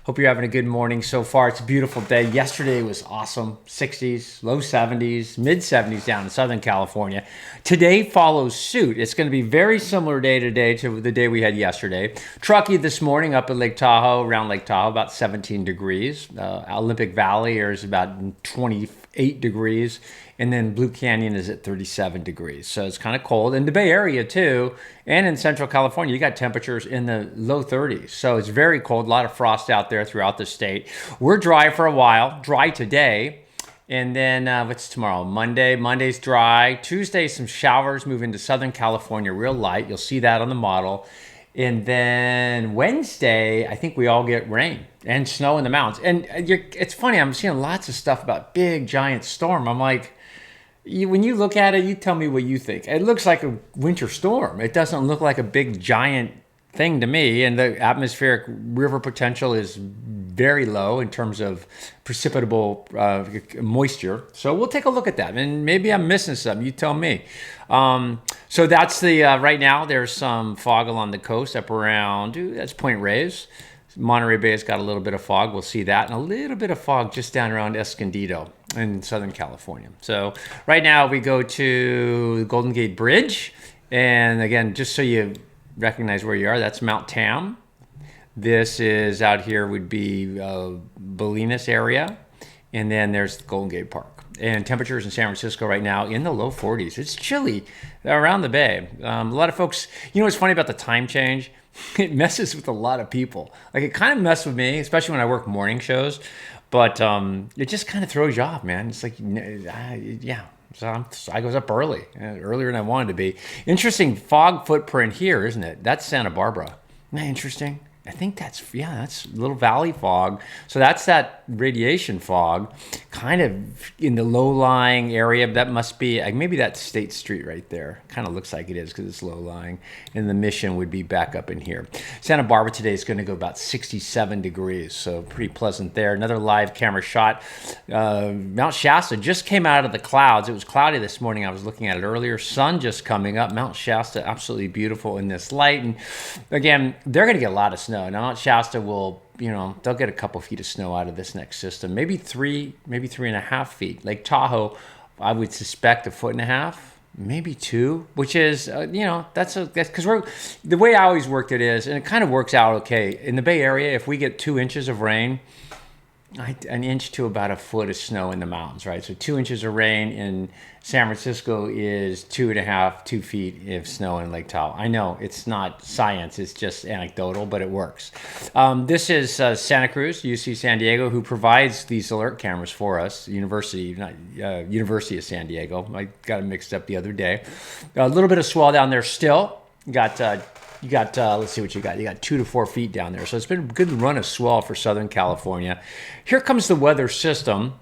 Hope you're having a good morning so far. It's a beautiful day. Yesterday was awesome. 60s, low 70s, mid 70s down in Southern California. Today follows suit. It's going to be very similar day to day to the day we had yesterday. Truckee this morning up at Lake Tahoe, around Lake Tahoe, about 17 degrees. Olympic Valley is about 28 degrees. And then Blue Canyon is at 37 degrees. So it's kind of cold. In the Bay Area too, and in Central California, you got temperatures in the low 30s. So it's very cold, a lot of frost out there throughout the state. We're dry for a while, dry today. And then what's tomorrow? Monday. Monday's dry. Tuesday, some showers move into Southern California, real light. You'll see that on the model. And then Wednesday, I think we all get rain and snow in the mountains. And it's funny, I'm seeing lots of stuff about big, giant storm. I'm like, when you look at it, you tell me what you think. It looks like a winter storm. It doesn't look like a big giant thing to me. And the atmospheric river potential is very low in terms of precipitable moisture. So we'll take a look at that. And maybe I'm missing something. You tell me. So that's the right now. There's some fog along the coast up around. That's Point Reyes. Monterey Bay has got a little bit of fog. We'll see that. And a little bit of fog just down around Escondido in Southern California. So right now we go to Golden Gate Bridge. And again, just so you recognize where you are, that's Mount Tam. This is out here would be Bolinas area. And then there's Golden Gate Park. And temperatures in San Francisco right now in the low 40s. It's chilly around the bay. A lot of folks, what's funny about the time change? It messes with a lot of people. Like it kind of messed with me, especially when I work morning shows. But it just kind of throws you off, man. It's like, yeah. So I was up earlier than I wanted to be. Interesting fog footprint here, isn't it? That's Santa Barbara. Isn't that interesting? I think that's little valley fog. So that's that radiation fog kind of in the low-lying area. That must be, maybe that's State Street right there. Kind of looks like it is because it's low-lying. And the Mission would be back up in here. Santa Barbara today is going to go about 67 degrees. So pretty pleasant there. Another live camera shot. Mount Shasta just came out of the clouds. It was cloudy this morning. I was looking at it earlier. Sun just coming up. Mount Shasta, absolutely beautiful in this light. And again, they're going to get a lot of snow. Now, Mount Shasta will, they'll get a couple feet of snow out of this next system. Maybe 3.5 feet. Lake Tahoe, I would suspect 1.5 feet, maybe 2, which is, that's because the way I always worked it is, and it kind of works out okay. In the Bay Area, if we get 2 inches of rain, an inch to about a foot of snow in the mountains, right? So 2 inches of rain in San Francisco is 2 feet of snow in Lake Tahoe. I know it's not science, it's just anecdotal, but it works. This is Santa Cruz, UC San Diego, who provides these alert cameras for us. University of San Diego. I got it mixed up the other day. A little bit of swell down there still. You got, let's see what you got. You got 2 to 4 feet down there. So it's been a good run of swell for Southern California. Here comes the weather system.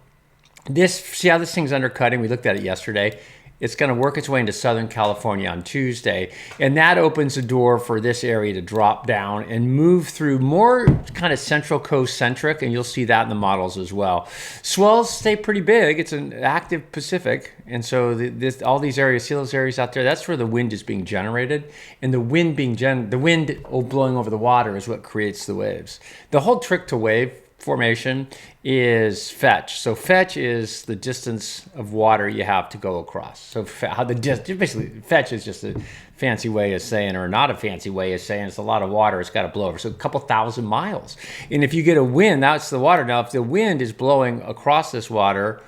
See how this thing's undercutting? We looked at it yesterday. It's going to work its way into Southern California on Tuesday. And that opens the door for this area to drop down and move through more kind of Central Coast centric. And you'll see that in the models as well. Swells stay pretty big. It's an active Pacific. And so all these areas, see those areas out there? That's where the wind is being generated. And the wind blowing over the water is what creates the waves. The whole trick to wave formation is fetch. So fetch is the distance of water you have to go across. So basically fetch is just a fancy way of saying, or not a fancy way of saying, it's a lot of water it's got to blow over. So a couple thousand miles. And if you get a wind, that's the water. Now, if the wind is blowing across this water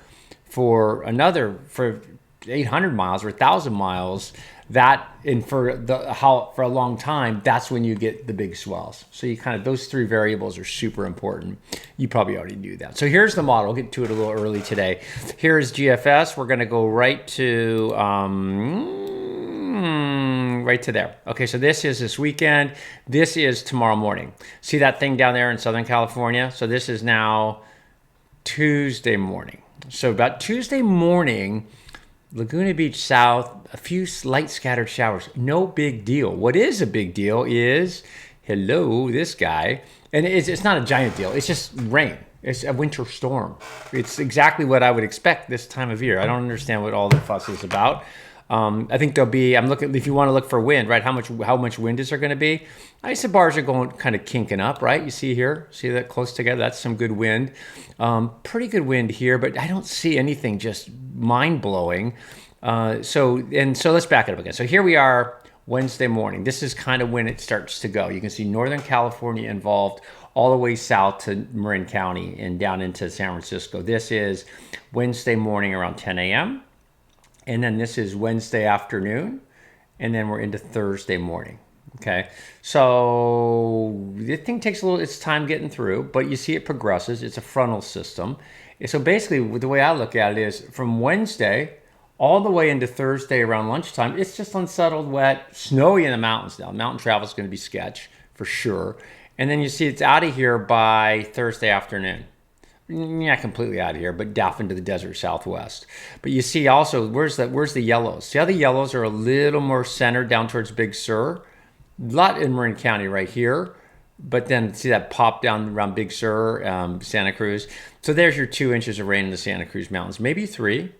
for 800 miles or 1,000 miles, for a long time, that's when you get the big swells. So those 3 variables are super important. You probably already knew that. So here's the model. I'll get to it a little early today. Here's GFS. We're going to go right to there. Okay, so this is this weekend. This is tomorrow morning. See that thing down there in Southern California? So this is now Tuesday morning. So about Tuesday morning, Laguna Beach South, a few light scattered showers. No big deal. What is a big deal is, this guy. And it's not a giant deal. It's just rain. It's a winter storm. It's exactly what I would expect this time of year. I don't understand what all the fuss is about. I think there'll be, I'm looking, if you want to look for wind, right? How much wind is there going to be? Isobars are going kind of kinking up, right? You see here, see that close together? That's some good wind. Pretty good wind here, but I don't see anything just mind blowing. So let's back it up again. So here we are Wednesday morning. This is kind of when it starts to go. You can see Northern California involved all the way south to Marin County and down into San Francisco. This is Wednesday morning around 10 a.m. And then this is Wednesday afternoon, and then we're into Thursday morning. Okay, so the thing takes it's time getting through, but you see it progresses. It's a frontal system. So basically, the way I look at it is from Wednesday all the way into Thursday around lunchtime, it's just unsettled, wet, snowy in the mountains now. Mountain travel is going to be sketch for sure. And then you see it's out of here by Thursday afternoon. Not completely out of here, but off into the desert southwest. But you see also, where's the yellows? See how the yellows are a little more centered down towards Big Sur? A lot in Marin County right here. But then see that pop down around Big Sur, Santa Cruz. So there's your 2 inches of rain in the Santa Cruz Mountains. Maybe three.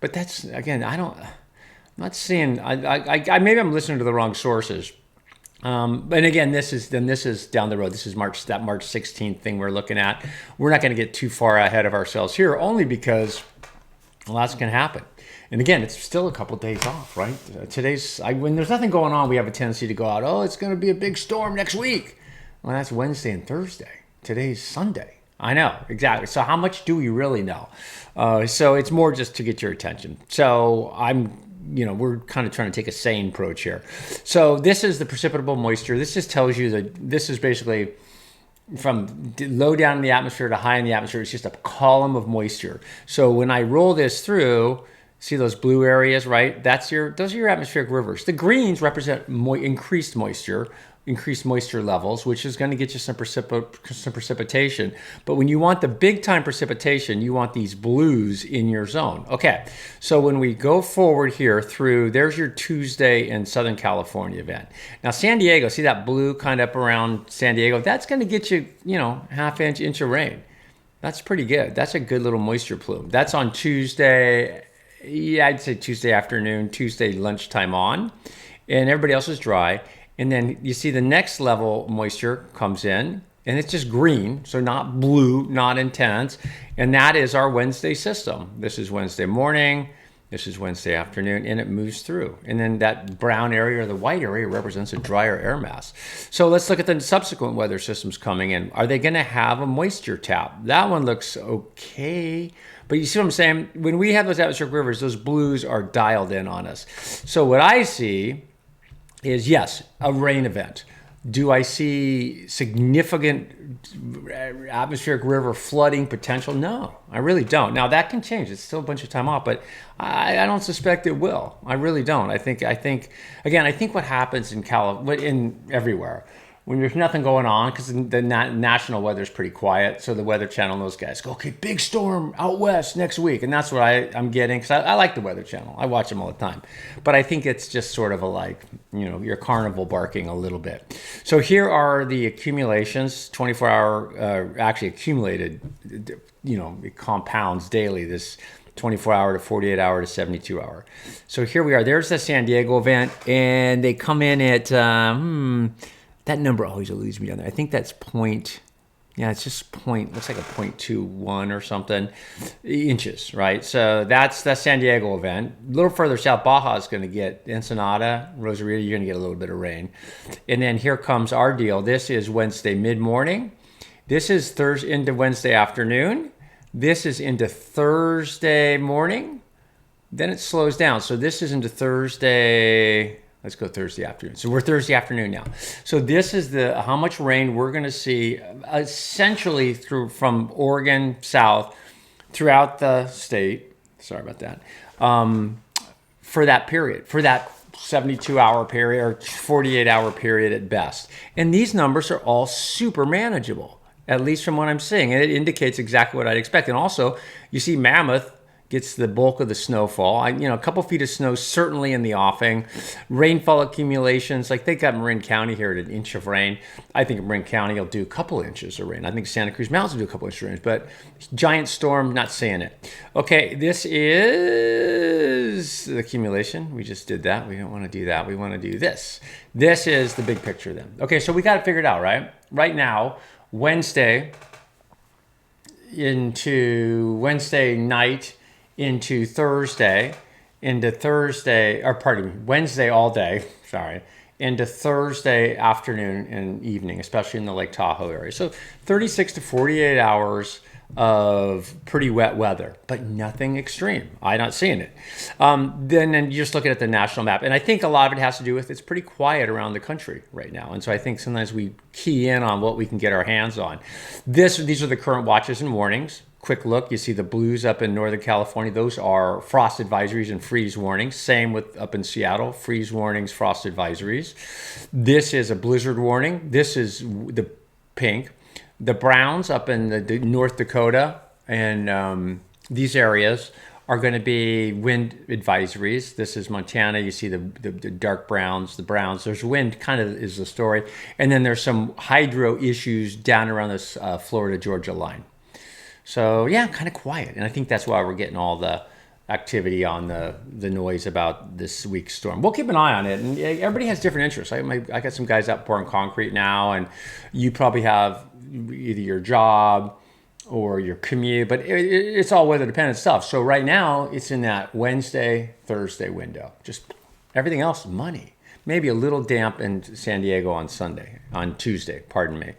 But that's, again, I'm not seeing, maybe I'm listening to the wrong sources. And again, this is down the road. This is March 16th thing we're looking at. We're not going to get too far ahead of ourselves here, only because a lot's going to happen. And again, it's still a couple days off, right? When there's nothing going on, we have a tendency to go out, oh, it's going to be a big storm next week. Well, that's Wednesday and Thursday. Today's Sunday. I know, exactly. So how much do we really know? So it's more just to get your attention. So we're kind of trying to take a sane approach here. So this is the precipitable moisture. This just tells you that this is basically from low down in the atmosphere to high in the atmosphere. It's just a column of moisture. So when I roll this through, see those blue areas, right? Those are your atmospheric rivers. The greens represent increased moisture levels, which is going to get you some precipitation. But when you want the big time precipitation, you want these blues in your zone. Okay, so when we go forward here through, there's your Tuesday in Southern California event. Now San Diego, see that blue kind of up around San Diego? That's going to get you, half inch of rain. That's pretty good. That's a good little moisture plume. That's on Tuesday. Yeah, I'd say Tuesday afternoon, Tuesday lunchtime on, and everybody else is dry. And then you see the next level moisture comes in, and it's just green, so not blue, not intense. And that is our Wednesday system. This is Wednesday morning, this is Wednesday afternoon, and it moves through. And then that brown area or the white area represents a drier air mass. So let's look at the subsequent weather systems coming in. Are they going to have a moisture tap? That one looks okay. But you see what I'm saying? When we have those atmospheric rivers, those blues are dialed in on us. So what I see is, yes, a rain event. Do I see significant atmospheric river flooding potential? No, I really don't. Now that can change. It's still a bunch of time off, but I don't suspect it will. I really don't. I think what happens in everywhere, when there's nothing going on, because the national weather is pretty quiet, so the Weather Channel and those guys go, okay, big storm out west next week, and that's what I'm getting, because I like the Weather Channel. I watch them all the time. But I think it's just sort of your carnival barking a little bit. So here are the accumulations, 24-hour, actually accumulated, it compounds daily, this 24-hour to 48-hour to 72-hour. So here we are. There's the San Diego event, and they come in at... that number always eludes me down there. I think that's it's just looks like a 0.21 or something inches, right? So that's the San Diego event. A little further south, Baja is going to get Ensenada, Rosarito, you're going to get a little bit of rain. And then here comes our deal. This is Wednesday mid-morning. This is Thursday into Wednesday afternoon. This is into Thursday morning. Then it slows down. So this is into Thursday... Let's go Thursday afternoon. So we're Thursday afternoon now. So this is how much rain we're going to see essentially from Oregon south throughout the state. Sorry about that. For that period, for that 72-hour period or 48-hour period at best. And these numbers are all super manageable, at least from what I'm seeing. And it indicates exactly what I'd expect. And also, you see Mammoth gets the bulk of the snowfall. A couple feet of snow certainly in the offing. Rainfall accumulations, like they got Marin County here at 1 inch of rain. I think Marin County will do a couple inches of rain. I think Santa Cruz Mountains will do a couple inches of rain, but giant storm, not seeing it. Okay, this is is the accumulation. We just did that. We don't want to do that. We want to do this. This is the big picture then. Okay, so we got it figured out, right? Right now, Wednesday night into Thursday, Wednesday all day, into Thursday afternoon and evening, especially in the Lake Tahoe area. So 36 to 48 hours of pretty wet weather, but nothing extreme. I'm not seeing it. Then you're just looking at the national map. And I think a lot of it has to do with it's pretty quiet around the country right now. And so I think sometimes we key in on what we can get our hands on. These are the current watches and warnings. Quick look, you see the blues up in Northern California. Those are frost advisories and freeze warnings. Same with up in Seattle, freeze warnings, frost advisories. This is a blizzard warning. This is the pink. The browns up in the North Dakota and these areas are going to be wind advisories. This is Montana. You see the dark browns, the browns. There's wind kind of is the story. And then there's some hydro issues down around this Florida-Georgia line. So yeah, kind of quiet. And I think that's why we're getting all the activity on the noise about this week's storm. We'll keep an eye on it. And everybody has different interests. I got some guys out pouring concrete now, and you probably have either your job or your commute, but it's all weather dependent stuff. So right now it's in that Wednesday, Thursday window. Just everything else, money. Maybe a little damp in San Diego on Tuesday, pardon me.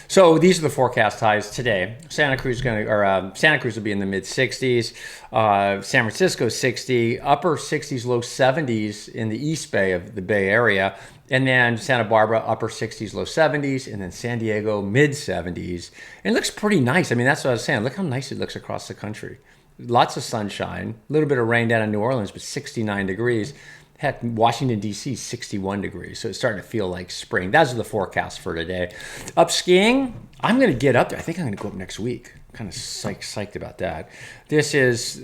So these are the forecast highs today. Santa Cruz will be in the mid 60s. San Francisco 60, upper 60s, low 70s in the East Bay of the Bay Area. And then Santa Barbara, upper 60s, low 70s. And then San Diego, mid 70s. And it looks pretty nice. I mean, that's what I was saying. Look how nice it looks across the country. Lots of sunshine, a little bit of rain down in New Orleans, but 69 degrees. Heck, Washington, D.C., 61 degrees. So it's starting to feel like spring. Those are the forecasts for today. Up skiing, I'm going to get up there. I think I'm going to go up next week. I'm kind of psyched about that. This is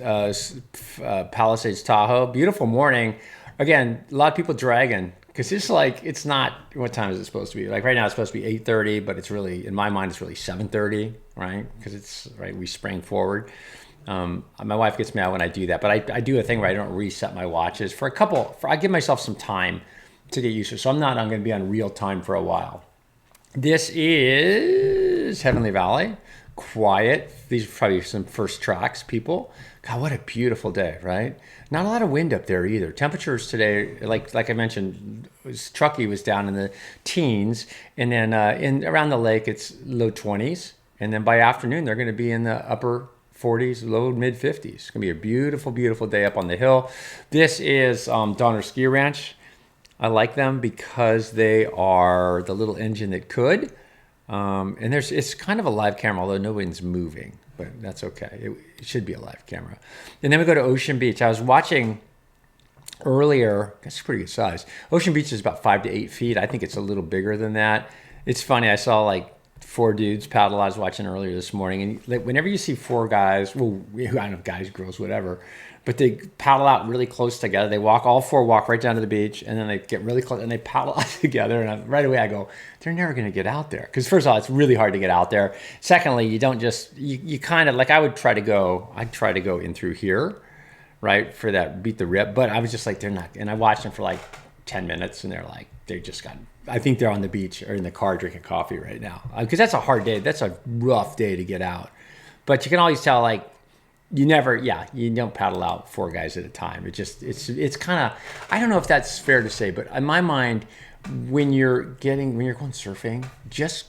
Palisades, Tahoe. Beautiful morning. Again, a lot of people dragging because it's not, what time is it supposed to be? Like right now it's supposed to be 8:30, but it's really, in my mind, it's really 7:30, right? Because we sprang forward. My wife gets me out when I do that, but I do a thing where I don't reset my watches I give myself some time to get used to. So I'm going to be on real time for a while. This is Heavenly Valley, quiet. These are probably some first tracks, people. God, what a beautiful day, right? Not a lot of wind up there either. Temperatures today, like I mentioned, Truckee was down in the teens, and then around the lake it's low 20s, and then by afternoon they're going to be in the upper 40s, low mid 50s. It's gonna be a beautiful, beautiful day up on the hill. This is Donner Ski Ranch. I like them because they are the little engine that could. And it's kind of a live camera, although nobody's moving, but that's okay. It should be a live camera. And then we go to Ocean Beach. I was watching earlier, that's a pretty good size. Ocean Beach is about 5 to 8 feet. I think it's a little bigger than that. It's funny, I saw like 4 dudes paddle. I was watching earlier this morning, and whenever you see 4 guys, well, I don't know, guys, girls, whatever, but they paddle out really close together. They all 4 walk right down to the beach, and then they get really close and they paddle out together. And right away I go, they're never going to get out there, because first of all, it's really hard to get out there. Secondly, you don't just you kind of like, I'd try to go in through here, right, for that beat the rip. But I was just like, they're not. And I watched them for like 10 minutes, and they just got. I think they're on the beach or in the car drinking coffee right now, because that's a hard day. That's a rough day to get out. But you can always tell, like, you don't paddle out 4 guys at a time. It's kind of, I don't know if that's fair to say, but in my mind, when you're going surfing, just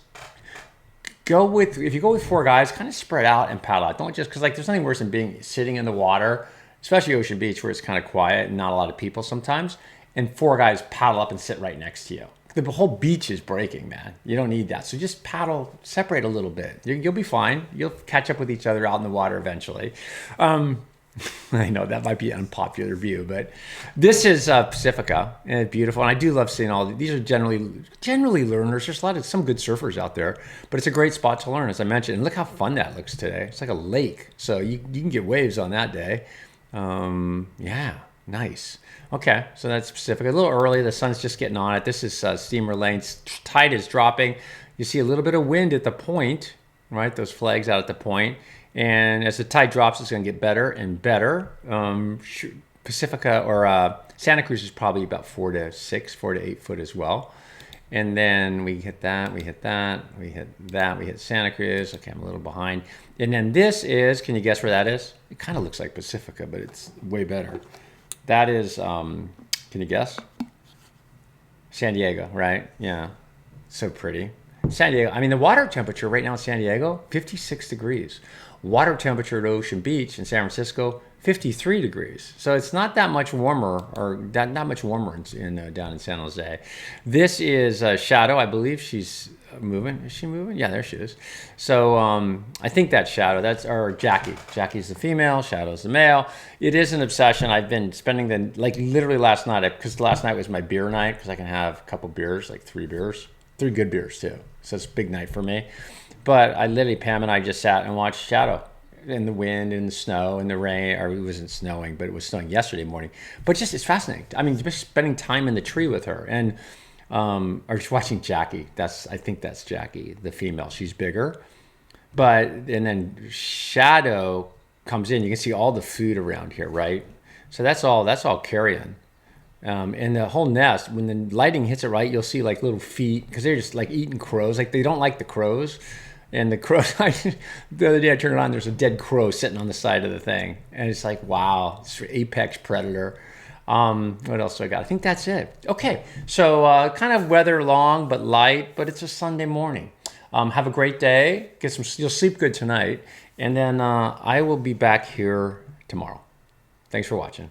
if you go with 4 guys, kind of spread out and paddle out. Don't just, because like there's nothing worse than sitting in the water, especially Ocean Beach where it's kind of quiet and not a lot of people sometimes, and 4 guys paddle up and sit right next to you. The whole beach is breaking, man. You don't need that. So just paddle, separate a little bit. You'll be fine. You'll catch up with each other out in the water eventually. I know that might be an unpopular view, but this is Pacifica, and it's beautiful. And I do love seeing these are generally learners. There's some good surfers out there, but it's a great spot to learn, as I mentioned. And look how fun that looks today. It's like a lake, so you can get waves on that day. Yeah, nice. Okay, so that's Pacifica. A little early. The sun's just getting on it. This is Steamer Lane. Tide is dropping. You see a little bit of wind at the point, right? Those flags out at the point. And as the tide drops, it's going to get better and better. Pacifica or Santa Cruz is probably about 4 to 8 foot as well. And then we hit that, we hit that, we hit that, we hit Santa Cruz. Okay, I'm a little behind. And then this is, can you guess where that is? It kind of looks like Pacifica, but it's way better. That is, can you guess? San Diego, right? Yeah, so pretty. San Diego, I mean, the water temperature right now in San Diego, 56 degrees. Water temperature at Ocean Beach in San Francisco, 53 degrees. So it's not that much warmer, or not much warmer down in San Jose. This is Shadow. I believe she's moving. Is she moving? Yeah, there she is. So I think that's Shadow. That's or Jackie. Jackie's the female. Shadow's the male. It is an obsession. I've been spending literally last night, because last night was my beer night, because I can have a couple beers, like 3 beers, 3 good beers too. So it's a big night for me. But I literally, Pam and I just sat and watched Shadow in the wind and the snow and the rain, or it wasn't snowing, but it was snowing yesterday morning. But just, it's fascinating. I mean, just spending time in the tree with her, and or just watching Jackie. I think that's Jackie, the female. She's bigger. And then Shadow comes in. You can see all the food around here, right? So that's all carrion. And the whole nest, when the lighting hits it right, you'll see like little feet, because they're just like eating crows. Like they don't like the crows. And the crows, the other day I turned it on, there's a dead crow sitting on the side of the thing. And it's like, wow, it's an apex predator. What else do I got? I think that's it. Okay, so kind of weather long but light, but it's a Sunday morning. Have a great day. You'll sleep good tonight. And then I will be back here tomorrow. Thanks for watching.